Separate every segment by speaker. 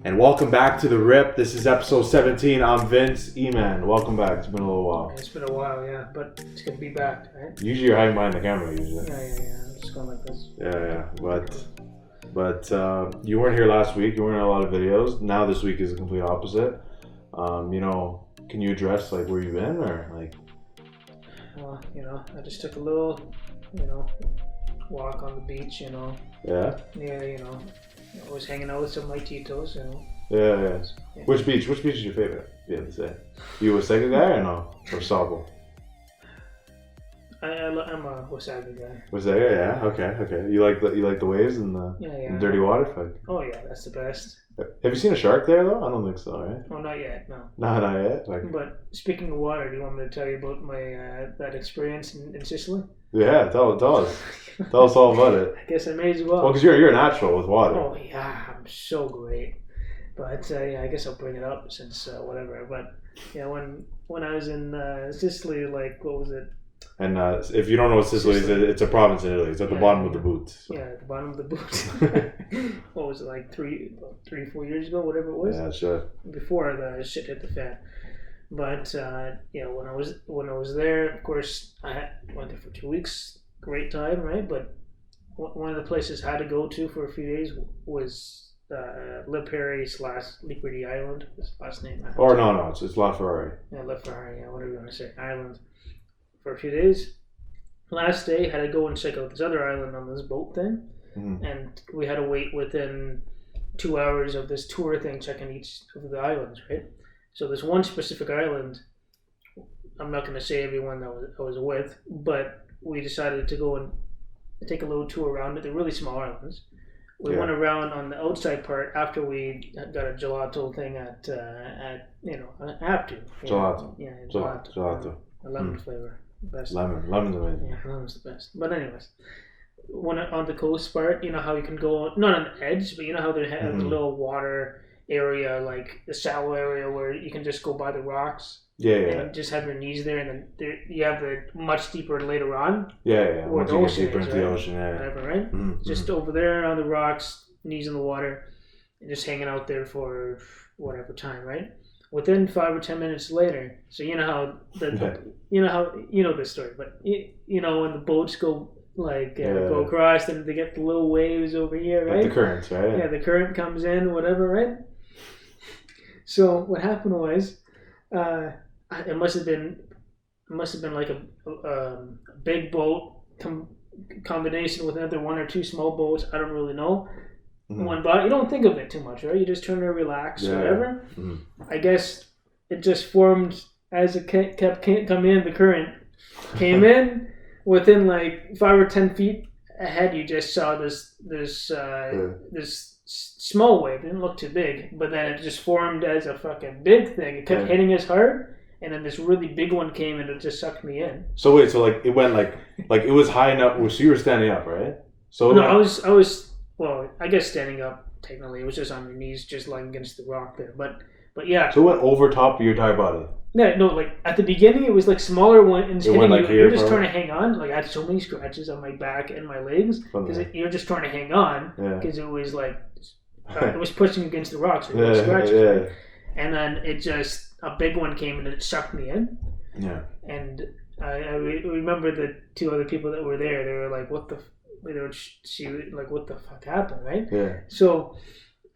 Speaker 1: And welcome back to The Rip. This is episode 17. I'm Vince. Eman, welcome back. It's been a little while.
Speaker 2: It's been a while, yeah, but it's good to be back, right?
Speaker 1: Usually you're hiding behind the camera, usually.
Speaker 2: Yeah. I'm just going like this.
Speaker 1: Yeah. But you weren't here last week. You weren't in a lot of videos. Now this week is the complete opposite. Can you address like where you've been or like?
Speaker 2: Well, I just took a little, walk on the beach,
Speaker 1: Yeah.
Speaker 2: Yeah, I was hanging out with some of my titos,
Speaker 1: Yeah. Which beach? Which beach is your favorite? You have to say. You a Wasaga guy or no? Or Sabo?
Speaker 2: I'm a Wasaga guy.
Speaker 1: Wasaga, yeah. Okay. You like the waves and the dirty water? Fuck.
Speaker 2: Oh yeah, that's the best.
Speaker 1: Have you seen a shark there though? I don't think so, right?
Speaker 2: Oh, not yet, no.
Speaker 1: No, not yet. Like...
Speaker 2: But speaking of water, do you want me to tell you about my that experience in Sicily?
Speaker 1: Yeah, tell us. Tell us all about it.
Speaker 2: I guess I may as well.
Speaker 1: Well, because you're a natural with water.
Speaker 2: Oh yeah, I'm so great. But I guess I'll bring it up since whatever. But yeah, when I was in Sicily, like what was it?
Speaker 1: And if you don't know what Sicily is, it's a province in Italy. It's at the bottom of the boot. So.
Speaker 2: Yeah, at the bottom of the boot. What was it, like 4 years ago, whatever it was?
Speaker 1: Yeah, sure.
Speaker 2: Before the shit hit the fan. But when I was there, of course, I went there for 2 weeks. Great time, right? But one of the places I had to go to for a few days was Lipari / Lipari Island. His last name.
Speaker 1: Or no, it's La Ferrari.
Speaker 2: Yeah, Lipari. Yeah, whatever you want to say, island. For a few days. Last day, had to go and check out this other island on this boat thing, and we had to wait within 2 hours of this tour thing, checking each of the islands, right? So this one specific island, I'm not going to say everyone that I was with, but we decided to go and take a little tour around it. They're really small islands. We went around on the outside part after we got a gelato thing at I have to.
Speaker 1: Gelato.
Speaker 2: Yeah,
Speaker 1: gelato.
Speaker 2: A lemon flavor. Best.
Speaker 1: Lemon's amazing.
Speaker 2: Yeah, lemon's the best. But anyways, when on the coast part, you know how you can go, not on the edge, but you know how they have the little water area, like the shallow area where you can just go by the rocks.
Speaker 1: Yeah.
Speaker 2: And just have your knees there, and then you have the much deeper later on.
Speaker 1: Yeah.
Speaker 2: Where the ocean is, right?
Speaker 1: The ocean, yeah.
Speaker 2: Whatever, right? Mm-hmm. Just over there on the rocks, knees in the water, and just hanging out there for whatever time, right? Within 5 or 10 minutes later, so you know how this story, but when the boats go go across, and they get the little waves over here, right?
Speaker 1: Like the currents, right?
Speaker 2: Yeah, the current comes in, whatever, right? So what happened was, it must have been like a big boat combination with another one or two small boats. I don't really know. One body, you don't think of it too much, right? You just turn to relax, whatever. Mm-hmm. I guess it just formed as it kept coming in. The current came in within like 5 or 10 feet ahead. You just saw this small wave. It didn't look too big, but then it just formed as a fucking big thing. It kept hitting us hard, and then this really big one came and it just sucked me in.
Speaker 1: So wait, so like it went like it was high enough. So you were standing up, right? So
Speaker 2: no, I was. Well, I guess standing up, technically. It was just on your knees, just lying against the rock there. But yeah.
Speaker 1: So it went over top of your entire body?
Speaker 2: Yeah, no, like at the beginning it was like smaller ones hitting
Speaker 1: like
Speaker 2: you. You're just trying to hang on. Like I had so many scratches on my back and my legs because you're just trying to hang on because it was like it was pushing against the rocks. So it scratches, right? And then a big one came and it sucked me in. Yeah. And I remember the two other people that were there. They were like, "What the." What the fuck happened, right? Yeah. So,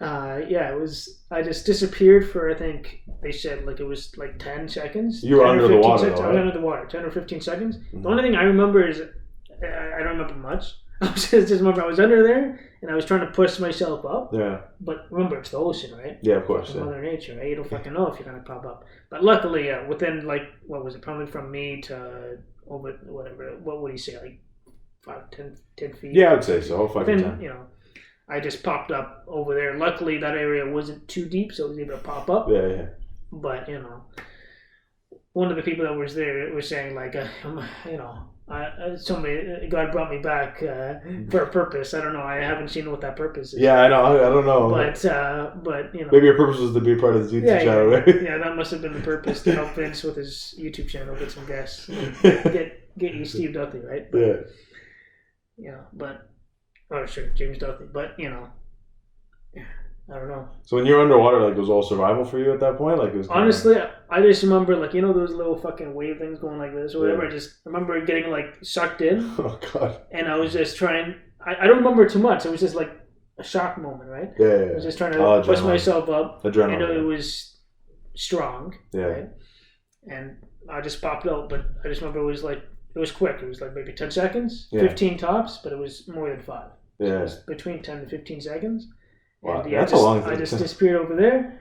Speaker 2: it was. I just disappeared for, I think they said it was like 10 seconds.
Speaker 1: You were under the water.
Speaker 2: Seconds. I was under the water, 10 or 15 seconds. Mm-hmm. The only thing I remember is I don't remember much. I just remember I was under there and I was trying to push myself up. Yeah. But remember, it's the ocean, right?
Speaker 1: Yeah, of course.
Speaker 2: Mother Nature, right? You don't fucking know if you're gonna pop up. But luckily, within what was it? Probably from me to over whatever. What would he say? Like 5, 10 feet.
Speaker 1: Yeah, I would say so. 5 to 10.
Speaker 2: I just popped up over there. Luckily, that area wasn't too deep, so I was able to pop up.
Speaker 1: Yeah.
Speaker 2: But one of the people that was there was saying somebody, God brought me back for a purpose. I don't know. I haven't seen what that purpose is.
Speaker 1: Yeah, I know. I don't know.
Speaker 2: But
Speaker 1: maybe your purpose was to be a part of the YouTube channel, right?
Speaker 2: Yeah, that must have been the purpose, to help Vince with his YouTube channel, get some guests, get you Steve Duthie, right? But, James Duthie. But I don't know.
Speaker 1: So when you're underwater, like it was all survival for you at that point, like it was.
Speaker 2: Honestly, I just remember like those little fucking wave things going like this or whatever.
Speaker 1: Yeah.
Speaker 2: I just remember getting like sucked in.
Speaker 1: Oh God.
Speaker 2: And I was just trying. I don't remember too much. It was just like a shock moment, right?
Speaker 1: Yeah.
Speaker 2: I was just trying to push myself up.
Speaker 1: Adrenaline.
Speaker 2: I know it was strong.
Speaker 1: Yeah.
Speaker 2: Right? And I just popped out, but I just remember it was quick. It was like maybe 10 seconds, 15 tops, but it was more than 5.
Speaker 1: Yeah.
Speaker 2: So it was between 10 to 15 seconds.
Speaker 1: Wow,
Speaker 2: And
Speaker 1: that's a long time.
Speaker 2: I just disappeared over there.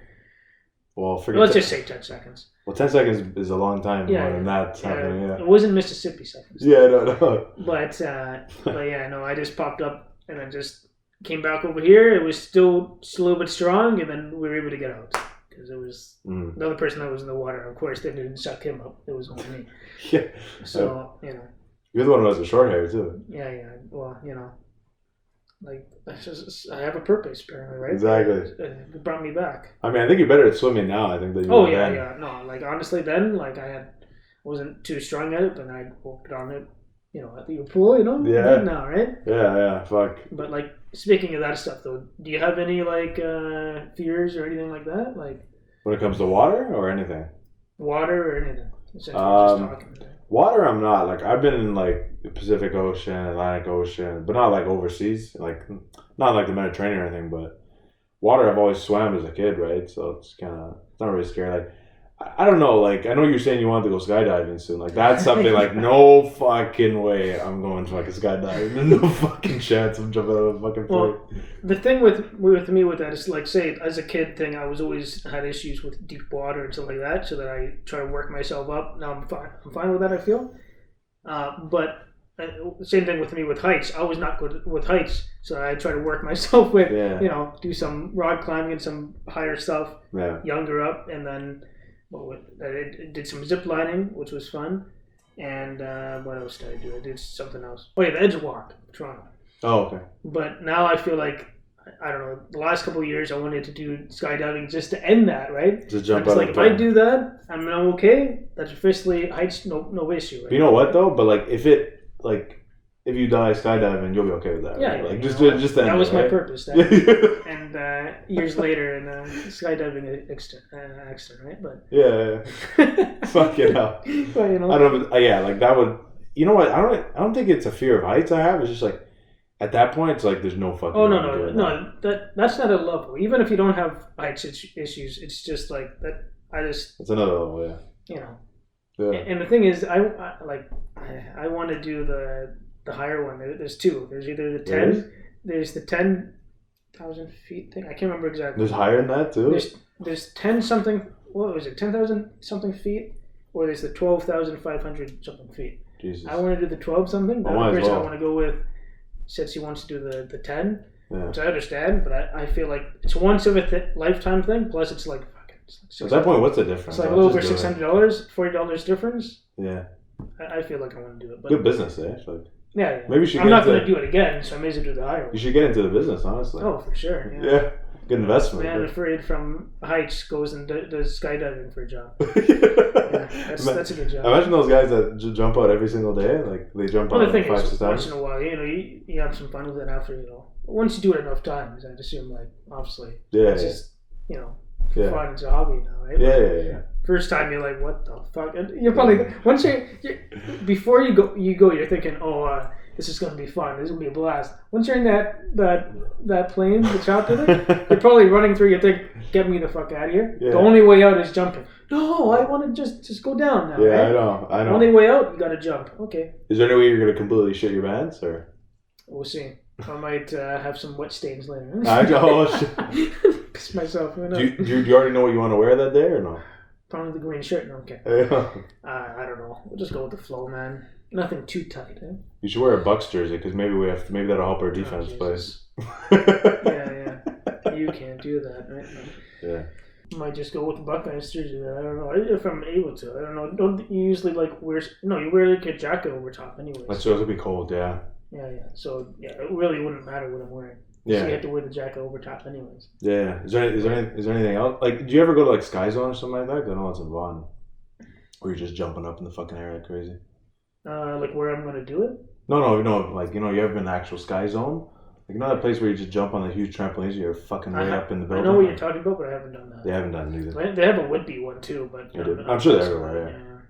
Speaker 1: Well,
Speaker 2: let's just say 10 seconds.
Speaker 1: Well, 10 seconds is a long time more than that happening, yeah.
Speaker 2: It wasn't Mississippi seconds.
Speaker 1: Yeah, no.
Speaker 2: But yeah, no, I just popped up and I just came back over here. It was still a little bit strong, and then we were able to get out. Because it was the other person that was in the water. Of course, they didn't suck him up. It was only me.
Speaker 1: Yeah.
Speaker 2: So,
Speaker 1: You're the one who has the short hair, too.
Speaker 2: Yeah. Well, like, I have a purpose, apparently, right?
Speaker 1: Exactly.
Speaker 2: It brought me back.
Speaker 1: I mean, I think you're better at swimming now, I think, than you were then.
Speaker 2: Yeah. No, like, honestly, then, like, wasn't too strong at it, but I worked on it, at the pool,
Speaker 1: Yeah.
Speaker 2: Now, right?
Speaker 1: Yeah, fuck.
Speaker 2: But, like, speaking of that stuff, though, do you have any, like, fears or anything like that? Like,
Speaker 1: when it comes to water or anything?
Speaker 2: Water or anything? Essentially, just talking.
Speaker 1: Water, I'm not. Like, I've been in, like, the Pacific Ocean, Atlantic Ocean, but not, like, overseas. Like, not like the Mediterranean or anything, but water I've always swam as a kid, right? So it's not really scary. Like, I don't know. Like, I know you're saying you wanted to go skydiving soon. Like, that's something like, no fucking way I'm going fucking skydiving. There's no fucking chance I'm jumping out of a fucking plane.
Speaker 2: Well, the thing with me with that is, like, say, as a kid thing, I was always had issues with deep water and stuff like that, so that I try to work myself up. Now I'm fine with that, I feel. But same thing with me with heights. I was not good with heights, so I try to work myself with, do some rock climbing and some higher stuff, younger up, and then I did some zip lining, which was fun. And what else did I do? I did something else. Oh yeah, the Edge Walk, Toronto.
Speaker 1: Oh, okay.
Speaker 2: But now I feel like, I don't know, the last couple of years I wanted to do skydiving just to end that, right?
Speaker 1: Just jump
Speaker 2: out.
Speaker 1: Like,
Speaker 2: if I do that, I'm okay. That's officially heights, no issue. Right?
Speaker 1: You know what though? But like, if you die skydiving, you'll be okay with that.
Speaker 2: Yeah,
Speaker 1: right?
Speaker 2: yeah.
Speaker 1: Like just
Speaker 2: that was
Speaker 1: right?
Speaker 2: my purpose. And years later, in a skydiving accident, right? But
Speaker 1: yeah. Fuck it up.
Speaker 2: But,
Speaker 1: I don't. Yeah, like that would. You know what? I don't think it's a fear of heights I have. It's just like, at that point, it's like there's no fucking.
Speaker 2: Oh no! That's not a level. Even if you don't have heights issues, it's just like that. It's
Speaker 1: another level, yeah.
Speaker 2: Yeah. And the thing is, I want to do the higher one. There's two. There's either the 10. There's the 10,000 feet thing. I can't remember exactly.
Speaker 1: There's higher than that too.
Speaker 2: There's 10 something. What was it? 10,000 something feet, or there's the 12,500 something feet.
Speaker 1: Jesus.
Speaker 2: I want to do the 12 something. The other person I want to go with says he wants to do the 10, which I understand, but I feel like it's once of a lifetime thing. Plus, it's like fucking.
Speaker 1: At that point, what's the difference?
Speaker 2: It's like a little over $600, $40 difference.
Speaker 1: Yeah.
Speaker 2: I feel like I want to do it. But
Speaker 1: good business, eh? Like,
Speaker 2: yeah.
Speaker 1: Maybe you should.
Speaker 2: I'm not going to do it again, so I may as well do the higher one.
Speaker 1: You should get into the business, honestly.
Speaker 2: Oh, for sure.
Speaker 1: Yeah. Good investment.
Speaker 2: Man afraid from heights goes and does skydiving for a job. That's a good job.
Speaker 1: Imagine those guys that jump out every single day. Like they jump out 5-6 times.
Speaker 2: Once in a while, you have some fun with it after, Once you do it enough times, I'd assume, like, obviously.
Speaker 1: Yeah.
Speaker 2: It's just, fun. It's a hobby now, right?
Speaker 1: Yeah.
Speaker 2: First time you're like, what the fuck? And you're probably once before you go, you're thinking, oh, this is gonna be fun. This is gonna be a blast. Once you're in that plane, the chopper, you're probably running through. You think, get me the fuck out of here. Yeah. The only way out is jumping. No, I want to just go down now.
Speaker 1: Yeah,
Speaker 2: right?
Speaker 1: I know.
Speaker 2: Only way out, you gotta jump. Okay.
Speaker 1: Is there any way you're gonna completely shit your pants, or?
Speaker 2: We'll see. I might have some wet stains later. Piss myself.
Speaker 1: Do you already know what you want to wear that day or no?
Speaker 2: Probably the green shirt. No, okay. I don't know. We'll just go with the flow, man. Nothing too tight. Eh?
Speaker 1: You should wear a Bucks jersey because maybe that'll help our defense plays.
Speaker 2: Yeah. You can't do that, right? No.
Speaker 1: Yeah.
Speaker 2: Might just go with the Buckeyes jersey. I don't know if I'm able to. I don't know. Don't you usually you wear like a jacket over top anyway.
Speaker 1: So it'll be cold, yeah.
Speaker 2: Yeah. So it really wouldn't matter what I'm wearing.
Speaker 1: Yeah.
Speaker 2: So you have to wear the jacket over top anyways.
Speaker 1: Yeah. Is there anything else? Like, do you ever go to like Sky Zone or something like that? Because I know it's in Vaughan. Or you're just jumping up in the fucking air like crazy.
Speaker 2: Like where I'm gonna do it?
Speaker 1: No. Like, you ever been to actual Sky Zone? Like, you know that place where you just jump on the huge trampolines and you're fucking way up in the
Speaker 2: I
Speaker 1: building?
Speaker 2: know what you're talking about, but I haven't done that.
Speaker 1: They haven't done it either.
Speaker 2: They have a Whitby one too, but
Speaker 1: I'm sure they're everywhere, yeah.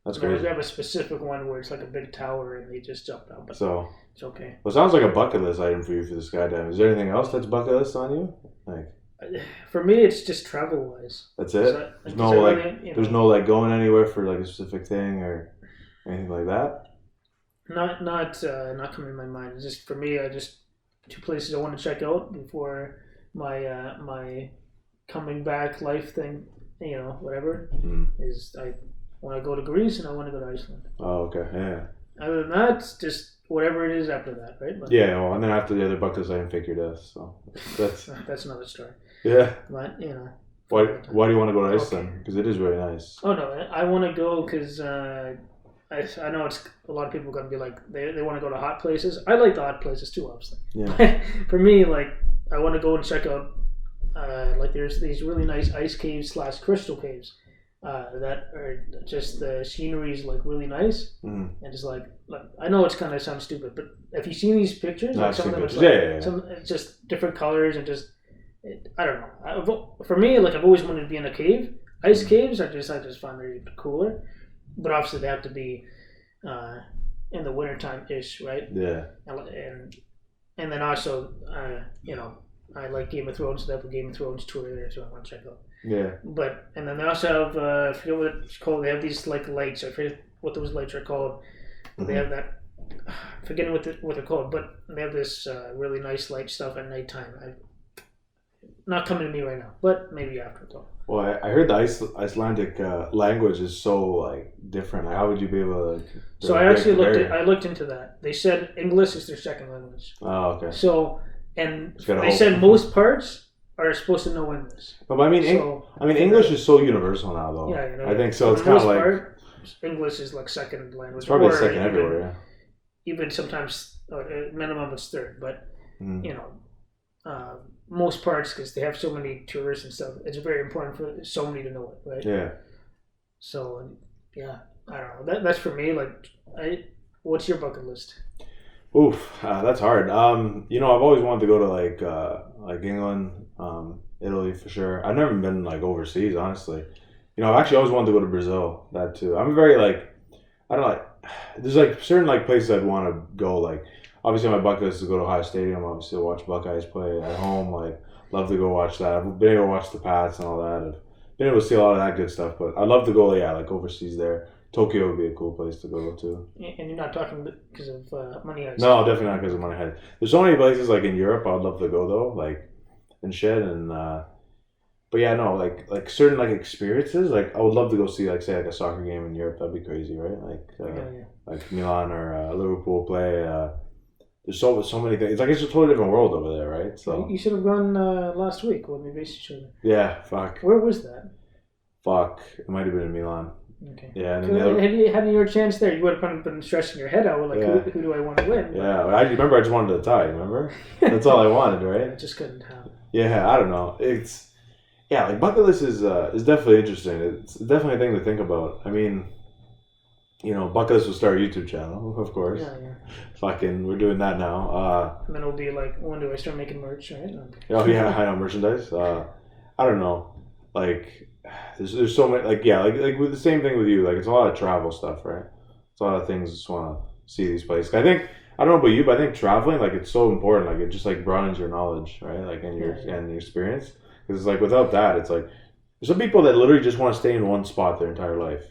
Speaker 1: That's crazy.
Speaker 2: They have a specific one where it's like a big tower and they just jump down, but
Speaker 1: so
Speaker 2: it's okay.
Speaker 1: Well, it sounds like a bucket list item for you for the skydiving. Is there anything else that's bucket list on you? Like,
Speaker 2: for me, it's just travel wise.
Speaker 1: That's it. There's no like, there's no like going anywhere for like a specific thing or anything like that.
Speaker 2: Not coming to my mind. It's just for me. I just 2 places I want to check out before my my coming back life thing. Whatever is I want to go to Greece and I want to go to Iceland.
Speaker 1: Oh, okay, yeah.
Speaker 2: Other than that, just whatever it is after that, right? But,
Speaker 1: yeah, well, and then after the other buckets, I can fake your death. So
Speaker 2: that's another story.
Speaker 1: Yeah.
Speaker 2: But
Speaker 1: why do you want to go to Iceland? Because it is really nice.
Speaker 2: Oh no, I want to go because I know it's a lot of people are going to be like they want to go to hot places. I like the hot places too, obviously.
Speaker 1: Yeah.
Speaker 2: For me, like I want to go and check out like there's these really nice ice caves / crystal caves that are just the scenery is like really nice and just like I know it's kind of sounds stupid, but if you see these pictures, like some of them, it's like some it's just different colors and just I don't know. For me, like I've always wanted to be in a cave. Ice caves I just find really cooler. But obviously, they have to be in the wintertime ish, right?
Speaker 1: Yeah.
Speaker 2: And then also, I like Game of Thrones. They have a Game of Thrones tour there, so I want to check out.
Speaker 1: Yeah.
Speaker 2: And then they also have I forget what it's called. They have these like lights. I forget what those lights are called. They have that. Forgetting what they're called, but they have this really nice light stuff at nighttime. Not coming to me right now, but maybe after though.
Speaker 1: Well, I heard the Icelandic language is so like different. Like, how would you be able to?
Speaker 2: So I actually looked into that. They said English is their second language.
Speaker 1: Oh, okay.
Speaker 2: So they said most parts are supposed to know English.
Speaker 1: But I mean, English is so universal now, though.
Speaker 2: Yeah,
Speaker 1: I think so. It's kind of like
Speaker 2: English is like second language.
Speaker 1: It's probably second everywhere. Yeah.
Speaker 2: Even sometimes minimum it's third, but most parts, because they have so many tourists and stuff, it's very important for so many to know it, right?
Speaker 1: Yeah.
Speaker 2: So, yeah, I don't know. That's for me. Like, what's your bucket list?
Speaker 1: Oof, that's hard. I've always wanted to go to like England, Italy for sure. I've never been like overseas, honestly. I've actually always wanted to go to Brazil. That too. I'm very like, I don't like. There's like certain like places I'd want to go like. Obviously, my bucket list is to go to Ohio Stadium. Obviously, to watch Buckeyes play at home. Like, love to go watch that. I've been able to watch the Pats and all that. I've been able to see a lot of that good stuff. But I'd love to go, like overseas there. Tokyo would be a cool place to go to.
Speaker 2: And you're not talking because of money heist?
Speaker 1: No, definitely not because of money heist. There's so many places like in Europe I'd love to go though, like and shit. And but yeah, no, like certain like experiences. Like I would love to go see like say like a soccer game in Europe. That'd be crazy, right? Like Milan or Liverpool play. There's so many things. It's like it's a totally different world over there, right? So
Speaker 2: you should have gone last week when we faced each other.
Speaker 1: Yeah, fuck.
Speaker 2: Where was that?
Speaker 1: Fuck, it might have been in Milan.
Speaker 2: Okay.
Speaker 1: Yeah, and
Speaker 2: had you had your chance there, you would have probably been stressing your head out. Like, who do I want to win?
Speaker 1: Yeah, I remember. I just wanted to tie. Remember? That's all I wanted, right?
Speaker 2: I just couldn't happen.
Speaker 1: Yeah, I don't know. It's like bucket list is definitely interesting. It's definitely a thing to think about. I mean. Bucket list will start a YouTube channel, of course.
Speaker 2: Yeah.
Speaker 1: Fucking, we're doing that now.
Speaker 2: And then it'll be like, when do I start making merch, right?
Speaker 1: Oh yeah, I know merchandise. I don't know, like there's so many, like with the same thing with you. Like it's a lot of travel stuff, right? It's a lot of things. Just want to see these places. I don't know about you, but I think traveling, like it's so important. Like it just like broadens your knowledge, right? Like and your experience. Because it's like without that, it's like there's some people that literally just want to stay in one spot their entire life.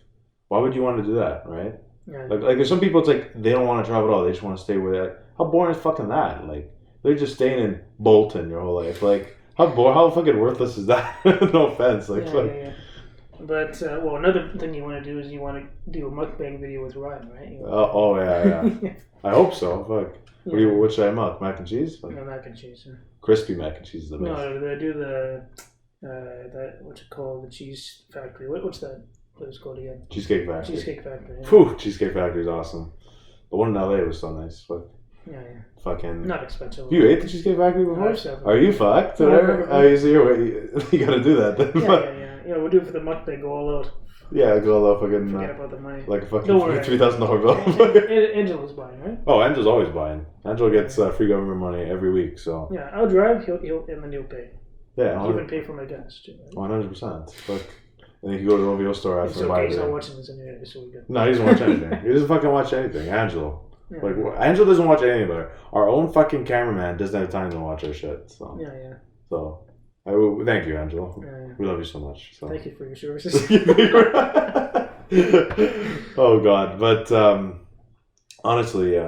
Speaker 1: Why would you want to do that, right?
Speaker 2: Yeah.
Speaker 1: Like there's some people, it's like they don't want to travel at all. They just want to stay with it. How boring is fucking that? Like they're just staying in Bolton your whole life. Like how fucking worthless is that? No offense.
Speaker 2: Yeah. But another thing you want to do is you want to do a mukbang video with Ryan, right?
Speaker 1: Yeah. I hope so. Fuck. Yeah. What should I muk? Mac and cheese?
Speaker 2: No, mac and cheese. Yeah.
Speaker 1: Crispy mac and cheese is the best.
Speaker 2: No, they do the that what's it called? The cheese factory. What's that? What is it called again?
Speaker 1: Cheesecake Factory.
Speaker 2: Cheesecake Factory. Yeah.
Speaker 1: Whew, Cheesecake Factory is awesome. The one in LA was so nice. But
Speaker 2: yeah.
Speaker 1: Fucking.
Speaker 2: Not expensive.
Speaker 1: Have you ate the Cheesecake Factory before? Are you fucked?
Speaker 2: No,
Speaker 1: you gotta do that then.
Speaker 2: Yeah. We'll do it for the mukbang. Go all out.
Speaker 1: Yeah, go a fucking
Speaker 2: Forget about the money.
Speaker 1: like a fucking
Speaker 2: Don't worry.
Speaker 1: $3,000 bill.
Speaker 2: Angela's buying, right?
Speaker 1: Oh, Angel's always buying. Angel gets free government money every week, so.
Speaker 2: Yeah, I'll drive. And then he'll pay.
Speaker 1: Yeah,
Speaker 2: He'll even pay for my gas too. Right?
Speaker 1: 100%. Fuck. And then you go to the OVO store after
Speaker 2: It's okay. He's not watching this anyway, so we good.
Speaker 1: No, he doesn't watch anything. He doesn't fucking watch anything. Angelo.
Speaker 2: Yeah.
Speaker 1: Like, Angelo doesn't watch anything about it. Our own fucking cameraman doesn't have time to watch our shit. So.
Speaker 2: Yeah.
Speaker 1: So, thank you, Angelo.
Speaker 2: Yeah.
Speaker 1: We love you so much. So.
Speaker 2: Thank you for your services.
Speaker 1: Oh God, but honestly,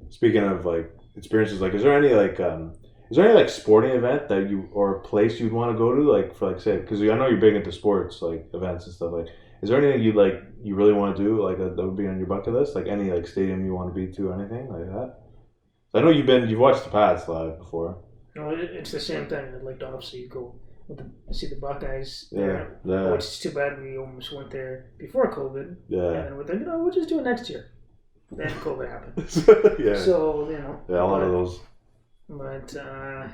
Speaker 1: speaking of like experiences, like, is there any like sporting event that you or place you'd want to go to, like for like say, because I know you're big into sports, like events and stuff. Like, is there anything you really want to do, like that would be on your bucket list, like any like stadium you want to be to or anything like that? I know you've watched the Pats live before.
Speaker 2: No, it's the same thing. I'd like to obviously go see the Buckeyes.
Speaker 1: Yeah.
Speaker 2: Which is too bad we almost went there before COVID.
Speaker 1: Yeah.
Speaker 2: And we're thinking, we'll just do it next year. Then COVID happened.
Speaker 1: Yeah.
Speaker 2: So
Speaker 1: Yeah, a lot of those.
Speaker 2: But I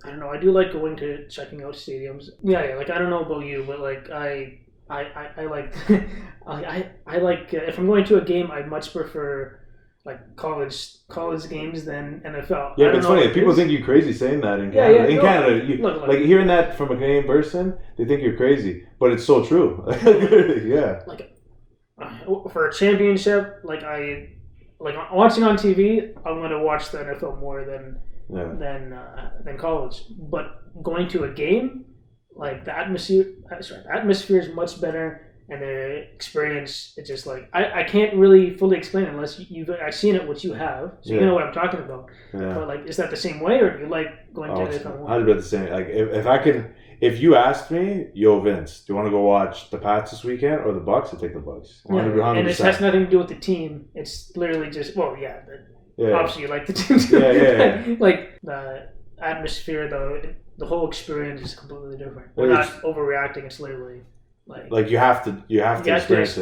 Speaker 2: don't know. I do like going to checking out stadiums. Yeah. Like, I don't know about you, but like I like I like if I'm going to a game, I much prefer like college games than NFL.
Speaker 1: Yeah, but it's funny. People think you're crazy saying that in Canada.
Speaker 2: Yeah,
Speaker 1: in Canada,
Speaker 2: look,
Speaker 1: like hearing that from a Canadian person, they think you're crazy, but it's so true. Yeah.
Speaker 2: Like for a championship, like watching on TV, I'm going to watch the NFL more than college. But going to a game, like the atmosphere is much better. And the experience, it's just like I can't really fully explain it unless I've seen it, which you have, so you know what I'm talking about. Yeah. But like, is that the same way, or do you like going to different?
Speaker 1: I'd be the same. Like, if you asked me, yo Vince, do you want to go watch the Pats this weekend or the Bucks? I take the Bucks. 100%.
Speaker 2: Yeah, and it has nothing to do with the team. It's literally just obviously you like the team too.
Speaker 1: Yeah.
Speaker 2: Like the atmosphere, the whole experience is completely different. We're not overreacting. It's literally.
Speaker 1: Like you have to experience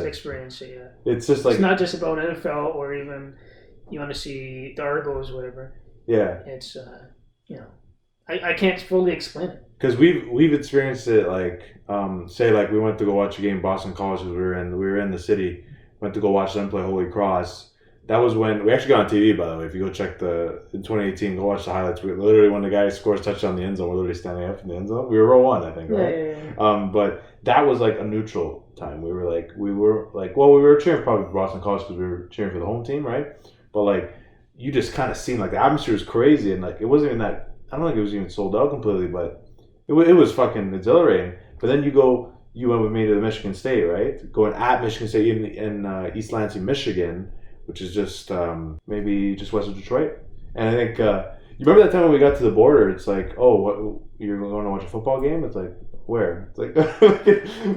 Speaker 2: it. Yeah.
Speaker 1: It's just like,
Speaker 2: it's not just about NFL or even you want to see the Argos, whatever.
Speaker 1: Yeah.
Speaker 2: It's I can't fully explain it.
Speaker 1: Because we've experienced it, like say like we went to go watch a game Boston College. We were in the city, went to go watch them play Holy Cross. That was when we actually got on TV, by the way. If you go check in 2018, go watch the highlights. We literally, when the guy scores touchdown in the end zone, we're literally standing up in the end zone. We were row one, I think, right?
Speaker 2: Yeah.
Speaker 1: But that was like a neutral time. We were cheering probably for Boston College because we were cheering for the home team, right? But like, you just kind of seen like the atmosphere was crazy, and like it wasn't even that. I don't think it was even sold out completely, but it was fucking exhilarating. But then you went with me to the Michigan State, right? Going at Michigan State in East Lansing, Michigan, which is just maybe just west of Detroit. And I think you remember that time when we got to the border. It's like, oh, what, you're going to watch a football game? It's like, where? It's like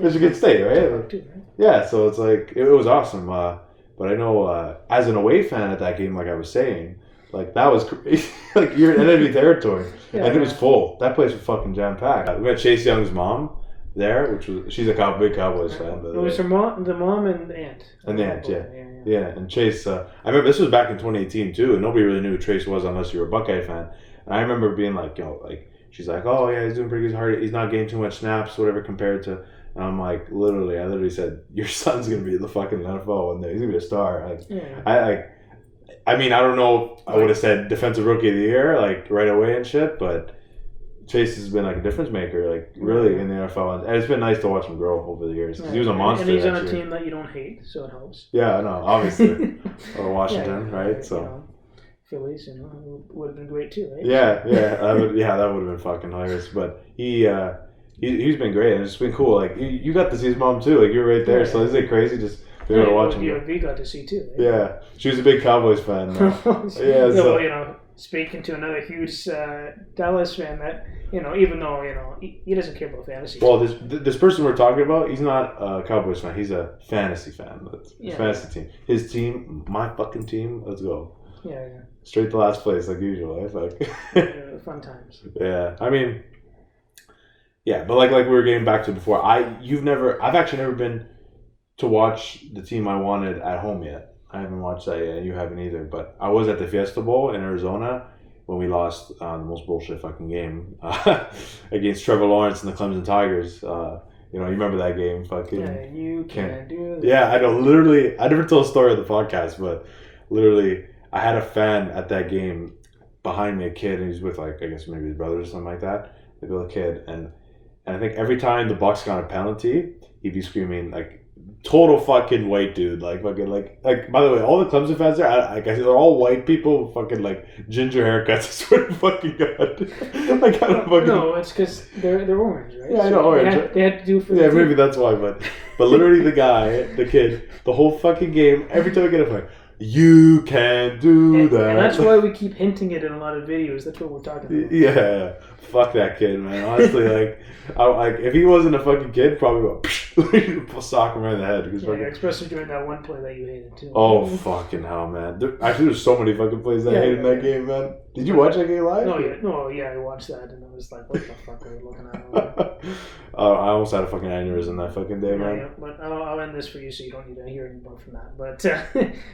Speaker 1: Michigan State, right? Yeah, so it's like it was awesome. But I know as an away fan at that game, like I was saying, like that was crazy. Like you're in enemy territory, and it was full. That place was fucking jam packed. We had Chase Young's mom there, she's a big Cowboys fan.
Speaker 2: It was her mom, the mom, and the aunt.
Speaker 1: And the aunt, yeah. And Chase, I remember this was back in 2018 too, and nobody really knew who Chase was unless you were a Buckeye fan. And I remember being like, she's like, oh yeah, he's doing pretty good. He's not getting too much snaps, whatever, compared to. And I'm like, I literally said, your son's gonna be in the fucking NFL one day. He's gonna be a star. I mean, I don't know. I would have said defensive rookie of the year, like right away and shit, but Chase has been like a difference maker, like really in the NFL, and it's been nice to watch him grow over the years. He was a monster,
Speaker 2: and he's on a team that you don't hate, so it helps.
Speaker 1: Yeah, I know, obviously, or Washington, right? So
Speaker 2: Phillies, would have been great too, right?
Speaker 1: Yeah, that would have been fucking hilarious. But he's been great, and it's been cool. Like you got to see his mom too, like you were right there. So isn't it crazy just being able to watch him?
Speaker 2: We got to see too. Right?
Speaker 1: Yeah, she was a big Cowboys fan.
Speaker 2: Well, speaking to another huge Dallas fan, that even though he doesn't care about fantasy.
Speaker 1: Well, this person we're talking about, he's not a Cowboys fan. He's a fantasy fan. Fantasy team. His team, my fucking team. Let's go.
Speaker 2: Yeah.
Speaker 1: Straight to last place like usual. It's like
Speaker 2: fun times.
Speaker 1: Yeah, I mean, yeah, but like we were getting back to before. I've actually never been to watch the team I wanted at home yet. I haven't watched that yet. You haven't either. But I was at the Fiesta Bowl in Arizona when we lost the most bullshit fucking game against Trevor Lawrence and the Clemson Tigers. You remember that game? Fucking.
Speaker 2: Yeah, you can't do that.
Speaker 1: Yeah, I know. Literally, I never told a story on the podcast, but literally, I had a fan at that game behind me, a kid, and he's with I guess maybe his brother or something like that. Like a little kid, and I think every time the Bucks got a penalty, he'd be screaming total fucking white dude, fucking like. By the way, all the Clemson fans there, I guess they're all white people, with fucking ginger haircuts. I swear to fucking God. I don't fucking.
Speaker 2: No, it's because they're orange, right?
Speaker 1: Yeah, I know orange.
Speaker 2: They had to do it for.
Speaker 1: Yeah, maybe that's why, but literally the kid, the whole fucking game, every time I get a fight, you can't do that.
Speaker 2: And that's why we keep hinting it in a lot of videos. That's what we're talking about.
Speaker 1: Yeah, fuck that kid, man. Honestly, if he wasn't a fucking kid, probably sock him right in the head.
Speaker 2: Especially during that one play that you hated too.
Speaker 1: Oh fucking hell, man! There's so many fucking plays that I hated in that game, man. Did you watch that game live?
Speaker 2: Yeah, I watched that and I was like, what the fuck are you looking at?
Speaker 1: I almost had a fucking aneurysm that fucking day, man.
Speaker 2: Yeah, but I'll end this for you so you don't need to hear any more from that.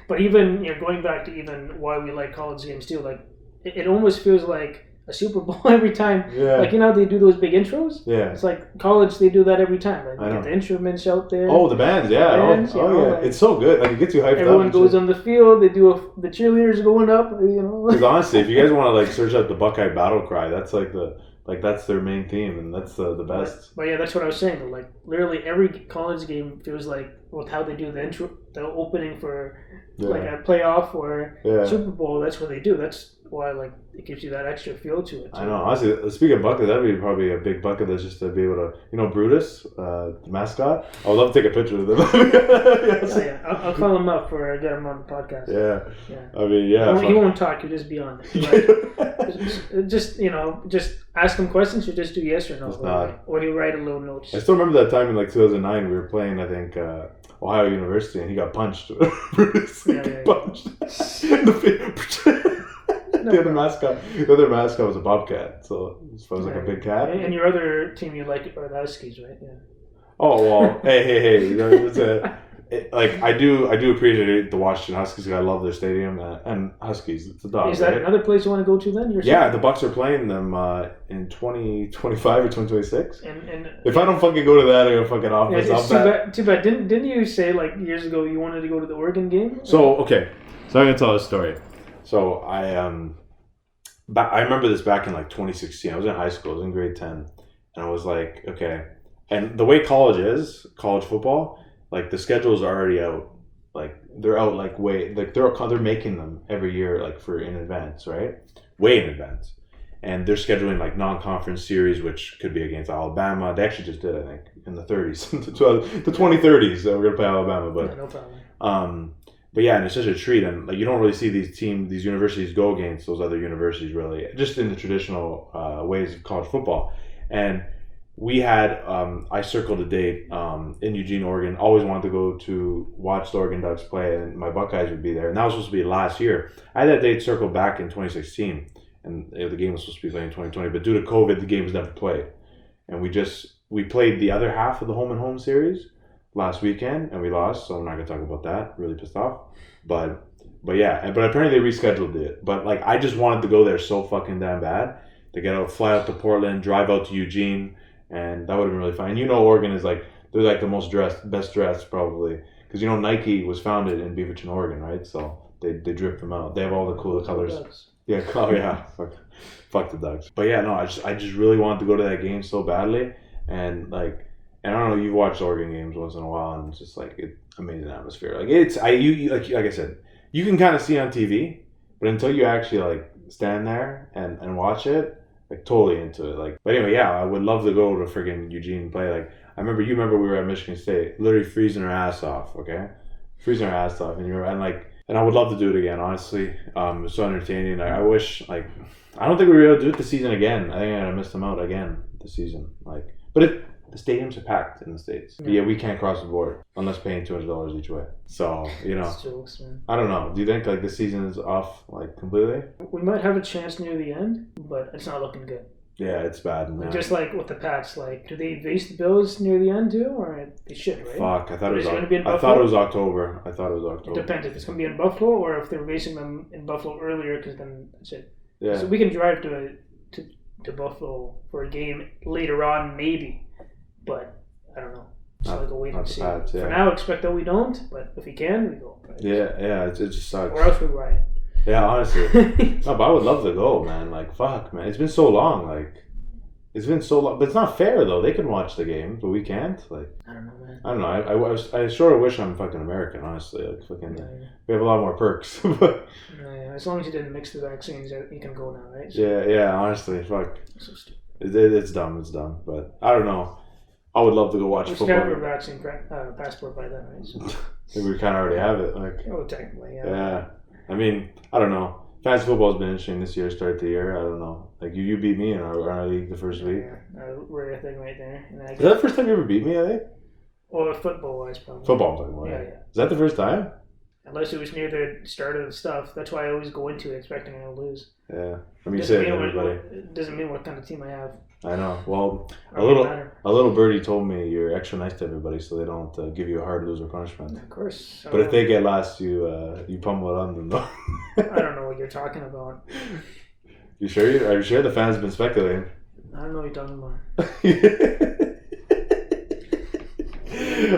Speaker 2: But even going back to even why we like college games too, it almost feels like a Super Bowl every time.
Speaker 1: Yeah.
Speaker 2: They do those big intros.
Speaker 1: Yeah.
Speaker 2: It's like college, they do that every time.
Speaker 1: I know.
Speaker 2: Get the instruments out there.
Speaker 1: Oh, the bands, yeah. Yeah. It's so good. It gets you hyped up.
Speaker 2: Everyone goes on the field. They do the cheerleaders going up.
Speaker 1: Because honestly, if you guys want to search out the Buckeye Battle Cry, that's that's their main theme, and that's the best.
Speaker 2: But yeah, that's what I was saying. Literally every college game feels like with how they do the intro, the opening for a playoff or Super Bowl. That's what they do. That's why it gives you that extra feel to it too.
Speaker 1: I know. Honestly, speaking of bucket, that'd be probably a big bucket list just to be able to, Brutus, the mascot. I would love to take a picture of them.
Speaker 2: I'll call him up or get him on the podcast.
Speaker 1: Yeah. I mean, yeah.
Speaker 2: He won't talk. He'll just be on it. Just ask him questions or just do yes or no. Or he'll write a little note.
Speaker 1: I still remember that time in 2009 we were playing, I think, Ohio University, and he got punched. Brutus got punched. The other mascot was a bobcat, so it was like a big cat.
Speaker 2: And your other team you like are the Huskies, right? Yeah.
Speaker 1: Oh well, hey! I do appreciate the Washington Huskies. I love their stadium and Huskies. It's a dog.
Speaker 2: Is that another place you want to go to then?
Speaker 1: The Bucks are playing them in 2025 or 2026. And if I don't fucking go to that, I'm gonna fucking off myself.
Speaker 2: Too bad. Didn't you say years ago you wanted to go to the Oregon game?
Speaker 1: So I'm gonna tell a story. So I remember this back in 2016. I was in high school. I was in grade 10, and I was like, okay. And the way college football, the schedules are already out. They're out they're making them every year in advance, right? Way in advance. And they're scheduling non-conference series, which could be against Alabama. They actually just did, I think, in the 30s, the 2030s. We're gonna play Alabama, but
Speaker 2: no problem.
Speaker 1: But yeah, and it's such a treat, and you don't really see these universities go against those other universities really, just in the traditional ways of college football. And we had, I circled a date in Eugene, Oregon. Always wanted to go to watch the Oregon Ducks play, and my Buckeyes would be there. And that was supposed to be last year. I had that date circled back in 2016, and the game was supposed to be played in 2020. But due to COVID, the game was never played. And we played the other half of the home and home series last weekend, and we lost, so I'm not gonna talk about that. Really pissed off, but apparently they rescheduled it. But I just wanted to go there so fucking damn bad to fly out to Portland, drive out to Eugene, and that would have been really fun. And Oregon is they're the best dressed probably, because Nike was founded in Beaverton, Oregon, right? So they drip them out. They have all the cool colors.
Speaker 2: Ducks.
Speaker 1: Yeah, fuck the Ducks. But yeah, no, I just really wanted to go to that game so badly, and and I don't know, you've watched Oregon games once in a while, and it's just amazing atmosphere. Like I said, you can kind of see on TV, but until you actually stand there and watch it, totally into it. But anyway, yeah, I would love to go to friggin' Eugene and play. I remember we were at Michigan State, literally freezing our ass off. Okay, freezing our ass off, and I would love to do it again. Honestly, it's so entertaining. I wish I don't think we were able to do it this season again. I think I'm gonna miss them out again this season. The stadiums are packed in the States. Yeah. But yeah, we can't cross the border unless paying $200 each way. So,
Speaker 2: It's jokes, man.
Speaker 1: I don't know. Do you think this season is off completely?
Speaker 2: We might have a chance near the end, but it's not looking good.
Speaker 1: Yeah, it's bad. Man.
Speaker 2: Just with the Pats, do they face the Bills near the end too, or they should, right?
Speaker 1: Fuck, I thought it was October. It
Speaker 2: depends if it's going to be in Buffalo or if they're facing them in Buffalo earlier, because then that's it.
Speaker 1: Yeah.
Speaker 2: So we can drive to Buffalo for a game later on, maybe. But I don't know. So like a wait and see.
Speaker 1: Pats, yeah.
Speaker 2: For now, expect that we don't, but if we can, we go. Right?
Speaker 1: Yeah, it just sucks.
Speaker 2: Or else we riot.
Speaker 1: Yeah, honestly. No, but I would love to go, man. Like, fuck, man. It's been so long. Like, it's been so long. But it's not fair, though. They can watch the game, but we can't. Like,
Speaker 2: I don't know, man.
Speaker 1: I don't know. I sort of wish I'm fucking American, honestly. Like, fucking, we have a lot more perks. But
Speaker 2: as long as you didn't mix the vaccines, you can go now, right?
Speaker 1: So, yeah, honestly, fuck.
Speaker 2: So stupid.
Speaker 1: It's dumb. But I don't know. I would love to go watch football.
Speaker 2: We should have a vaccine passport by then, right? So.
Speaker 1: I think we kind of already have it. Like,
Speaker 2: oh, technically, yeah.
Speaker 1: Yeah. I mean, I don't know. Fantasy football has been interesting this year, start the year. I don't know. Like, you beat me in our league the first week.
Speaker 2: Yeah, rare thing right there.
Speaker 1: Is that the first time you ever beat me, I think?
Speaker 2: Or football-wise, probably.
Speaker 1: Football, I'm talking about.
Speaker 2: Yeah.
Speaker 1: Is that the first time?
Speaker 2: Unless it was near the start of the stuff. That's why I always go into it expecting to lose.
Speaker 1: Yeah. I mean, you say it to everybody.
Speaker 2: It doesn't mean what kind of team I have.
Speaker 1: I know. Well, a little birdie told me you're extra nice to everybody, so they don't give you a hard loser punishment.
Speaker 2: Of course.
Speaker 1: But if they get last, you pummel it on them, though.
Speaker 2: I don't know what you're talking about.
Speaker 1: You sure? Are you sure the fans have been speculating?
Speaker 2: I don't know what you're talking about.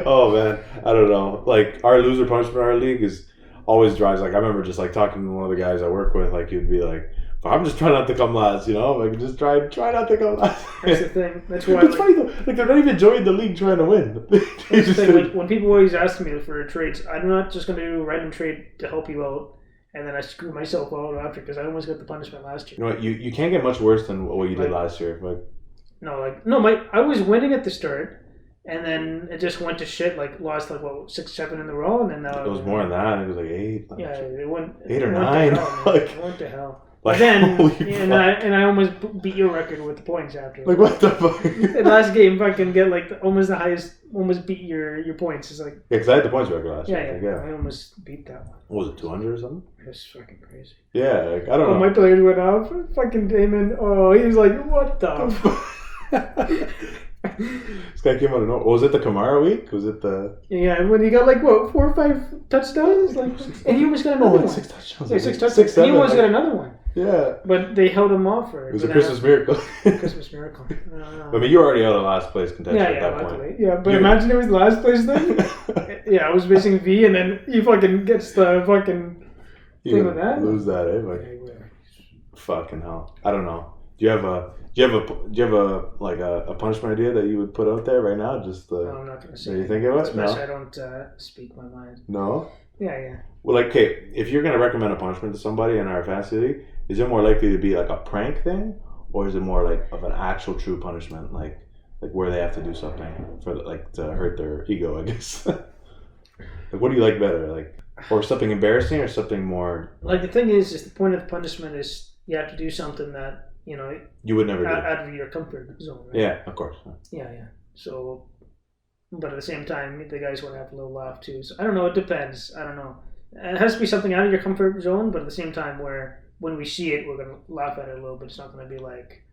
Speaker 1: Oh man, I don't know. Like, our loser punishment in our league is always drives. Like, I remember just like talking to one of the guys I work with. Like, he'd be like, I'm just trying not to come last, you know? Like, just try not to come last.
Speaker 2: That's the thing. That's why.
Speaker 1: It's funny though. Like, they're not even joining the league trying to win.
Speaker 2: That's the thing. When people always ask me for trades, I'm not just going to do a random trade to help you out, and then I screw myself out after because I almost got the punishment last year.
Speaker 1: You know what? You can't get much worse than what you did last year. But
Speaker 2: I was winning at the start. And then it just went to shit. Like, lost 6, 7 in a row, and then
Speaker 1: it was more than that. It was like 8.
Speaker 2: Yeah, it went
Speaker 1: 8 or 9.
Speaker 2: It went to hell. Like, then I almost beat your record with the points after.
Speaker 1: Like, what the fuck?
Speaker 2: The last game, fucking get almost the highest. Almost beat your points. It's like
Speaker 1: because I had the points record last year.
Speaker 2: Yeah, I almost beat that one.
Speaker 1: What was it, 200 or something?
Speaker 2: It's fucking crazy.
Speaker 1: Yeah, like, I don't know.
Speaker 2: My players went off. Fucking Damon. Oh, he was like, what the.
Speaker 1: This guy came out of nowhere. Was it the Kamara week? Was it the...
Speaker 2: Yeah, when he got 4 or 5 touchdowns? And he almost got another one.
Speaker 1: 6 touchdowns.
Speaker 2: Yeah, 6 touchdowns. And he almost got another one.
Speaker 1: Yeah.
Speaker 2: But they held him off for it.
Speaker 1: It was a Christmas miracle.
Speaker 2: Christmas miracle.
Speaker 1: I mean, you were already out of last place contention at that
Speaker 2: luckily.
Speaker 1: point.
Speaker 2: Yeah, but imagine it was the last place then. Yeah, I was missing V, and then he fucking gets the fucking thing with that.
Speaker 1: Lose that, eh? Like, fucking hell. I don't know. Do you have a punishment idea that you would put out there right now? Just
Speaker 2: no, I'm not gonna say.
Speaker 1: You think of it?
Speaker 2: Especially I don't speak my mind.
Speaker 1: No.
Speaker 2: Yeah.
Speaker 1: Well, okay, if you're gonna recommend a punishment to somebody in our fantasy league, is it more likely to be like a prank thing, or is it more like of an actual true punishment, like where they have to do something for to hurt their ego, I guess? Like, what do you like better, or something embarrassing, or something more?
Speaker 2: The thing is the point of the punishment is you have to do something that.
Speaker 1: You would never do
Speaker 2: out of your comfort zone. Right?
Speaker 1: Yeah, of course.
Speaker 2: Yeah. So, but at the same time, the guys want to have a little laugh too. So I don't know. It depends. I don't know. It has to be something out of your comfort zone, but at the same time, where when we see it, we're gonna laugh at it a little bit. It's not gonna be like,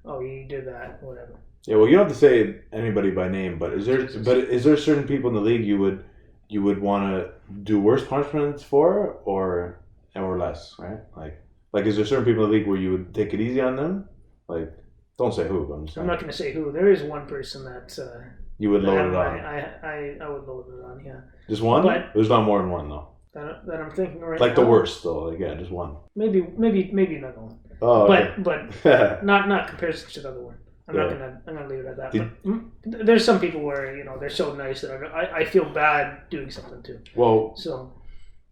Speaker 2: oh, you did that, whatever.
Speaker 1: Yeah. Well, you don't have to say anybody by name, but is there certain people in the league you would want to do worse punishments for, or less, right? Like, is there certain people in the league where you would take it easy on them? Like, don't say who. I'm
Speaker 2: not going to say who. There is one person that
Speaker 1: you would load it on.
Speaker 2: I would load it on. Yeah.
Speaker 1: Just one?
Speaker 2: But
Speaker 1: there's not more than one though.
Speaker 2: That I'm thinking right
Speaker 1: like
Speaker 2: now.
Speaker 1: The worst though. Yeah, just one.
Speaker 2: Maybe another one.
Speaker 1: Oh, okay.
Speaker 2: But not comparison to the other one. I'm gonna leave it at that. But there's some people where they're so nice that I feel bad doing something too.
Speaker 1: Well.
Speaker 2: So.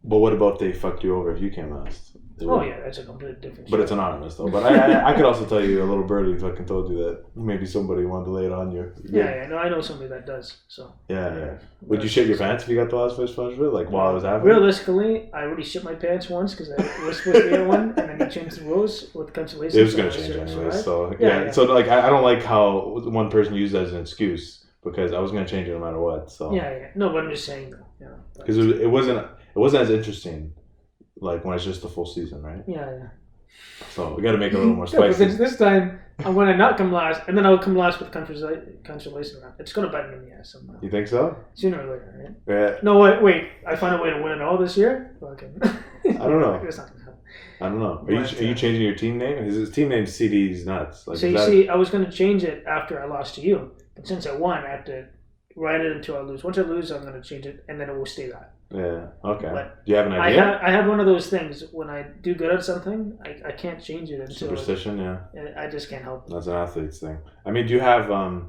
Speaker 1: But what about they fucked you over if you came last?
Speaker 2: Yeah, that's a completely different.
Speaker 1: But it's anonymous though. But I could also tell you a little birdie fucking told you that maybe somebody wanted to lay it on you.
Speaker 2: Yeah. No, I know somebody that does. So.
Speaker 1: Yeah. Would you shit your pants if you got the last place punishment? Like while it was happening?
Speaker 2: Realistically, I already shit my pants once because I was supposed to get one, and then he changed the rules with cancellation.
Speaker 1: It was going to change anyways. So yeah. So I don't like how one person used it as an excuse because I was going to change it no matter what. So.
Speaker 2: Yeah. No, but I'm just saying though. Yeah.
Speaker 1: Because it wasn't as interesting. Like when it's just the full season, right?
Speaker 2: Yeah.
Speaker 1: So we got to make it a little more spicy.
Speaker 2: But this time I'm going to not come last, and then I'll come last with cancellation round. It's going to bite me in the ass somehow.
Speaker 1: You think so?
Speaker 2: Sooner or later, right?
Speaker 1: Yeah.
Speaker 2: No, wait. I find a way to win it all this year. Okay.
Speaker 1: I don't know.
Speaker 2: It's not going to happen.
Speaker 1: I don't know. Are you changing your team name? His team name CD's nuts.
Speaker 2: So you see, I was going to change it after I lost to you, but since I won, I have to ride it until I lose. Once I lose, I'm going to change it, and then it will stay that.
Speaker 1: Yeah. Okay.
Speaker 2: But
Speaker 1: do you have an idea?
Speaker 2: I have one of those things. When I do good at something, I can't change it until
Speaker 1: superstition. Yeah.
Speaker 2: I just can't help it.
Speaker 1: That's an athlete's thing. I mean, do you have like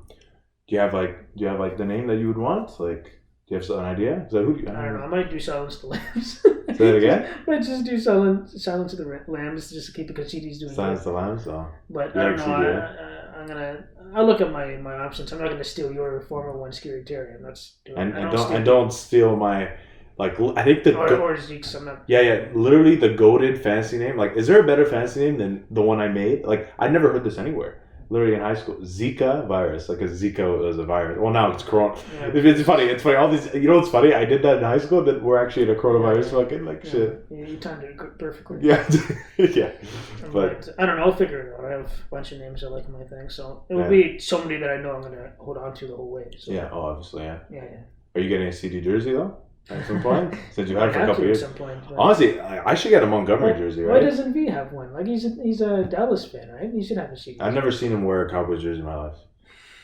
Speaker 1: the name that you would want? Like, do you have an idea?
Speaker 2: I don't know. I might do Silence to Lambs.
Speaker 1: Say that again?
Speaker 2: I might just do Silence to the Lambs just to keep because CD's doing
Speaker 1: Silence to Lambs. So.
Speaker 2: But I don't know. I'll look at my options. I'm not gonna steal your former one, Scary Terry. I'm not stealing.
Speaker 1: And don't steal my. Like, I think
Speaker 2: or Zeke's. I'm not.
Speaker 1: Yeah. Literally, the goated fantasy name. Like, is there a better fantasy name than the one I made? Like, I never heard this anywhere. Literally in high school, Zika virus. Like, a Zika was a virus. Well, now it's Corona. Yeah. It's funny. It's funny. All these. You know what's funny? I did that in high school. That we're actually in a coronavirus. Fucking like shit.
Speaker 2: Yeah, you timed it perfectly.
Speaker 1: Yeah. Yeah.
Speaker 2: But I don't know. I'll figure it out. I have a bunch of names I like in my thing, so it will be somebody that I know I'm gonna hold on to the whole way. So.
Speaker 1: Yeah. Oh, obviously. Yeah.
Speaker 2: Yeah.
Speaker 1: Are you getting a CD jersey though? At some point, since you've had it for a couple years.
Speaker 2: At some point,
Speaker 1: honestly, I should get a Montgomery jersey. Right?
Speaker 2: Why doesn't V have one? Like he's a Dallas fan, right? He should have a CD.
Speaker 1: I've never seen him wear a Cowboys jersey in my life.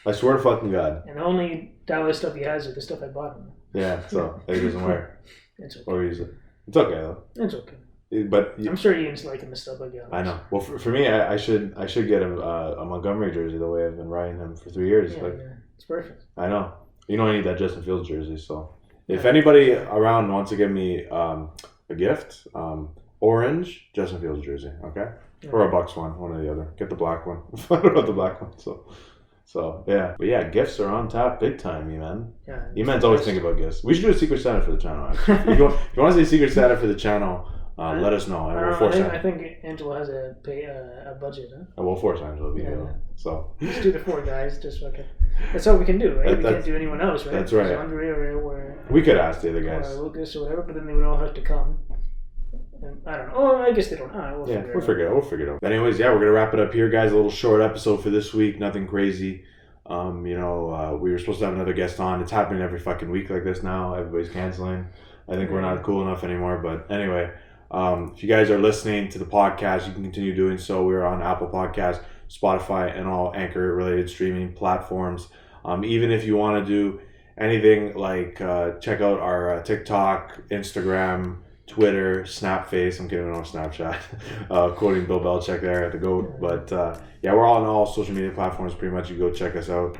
Speaker 1: I swear to fucking God.
Speaker 2: And the only Dallas stuff he has is the stuff I bought him.
Speaker 1: Yeah, so he doesn't wear.
Speaker 2: It's okay.
Speaker 1: Or use it. It's okay though.
Speaker 2: It's okay.
Speaker 1: But
Speaker 2: I'm sure Ian's liking the stuff I got.
Speaker 1: I know. Well, for me, I should get him a Montgomery jersey the way I've been riding him for 3 years.
Speaker 2: Yeah, it's perfect.
Speaker 1: I know. You know I need that Justin Fields jersey, so. If anybody around wants to give me a gift, orange Justin Fields jersey, okay, or a Bucks one or the other. Get the black one. I don't know the black one, so yeah. But yeah, gifts are on tap big time, Eman. Yeah, Eman's always thinking about gifts. We should do a Secret Santa for the channel. Actually. if you want to see Secret Santa for the channel, let us know. And we'll force
Speaker 2: I think Angela has a budget, huh?
Speaker 1: And we'll force Angela to be here. So
Speaker 2: just do the 4 guys, just fucking. That's all we can do, right? We can't do anyone else, right?
Speaker 1: That's right.
Speaker 2: Or
Speaker 1: we could ask the other guys.
Speaker 2: Or Lucas or whatever, but then they would all have to come. And I don't know. Oh, I guess they don't. We'll figure it out. But anyways, yeah, we're gonna wrap it up here, guys. A little short episode for this week. Nothing crazy. We were supposed to have another guest on. It's happening every fucking week like this now. Everybody's canceling. I think we're not cool enough anymore. But anyway, if you guys are listening to the podcast, you can continue doing so. We're on Apple Podcasts, Spotify, and all Anchor-related streaming platforms. Even if you want to do anything like check out our TikTok, Instagram, Twitter, Snapface. I'm kidding, we don't have Snapchat. Quoting Bill Belichick there at the GOAT. But yeah, we're all on all social media platforms pretty much. You go check us out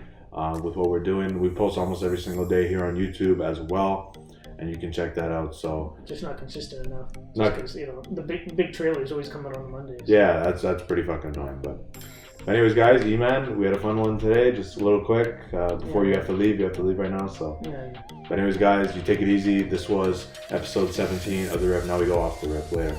Speaker 2: with what we're doing. We post almost every single day here on YouTube as well. And you can check that out. So just not consistent enough. Because the big trailers always come out on Mondays.
Speaker 1: Yeah, that's pretty fucking annoying. But anyways, guys, Eman, we had a fun one today. Just a little quick before you have to leave. You have to leave right now. So.
Speaker 2: Yeah.
Speaker 1: But anyways, guys, you take it easy. This was episode 17 of The Rip. Now we go off the rip later.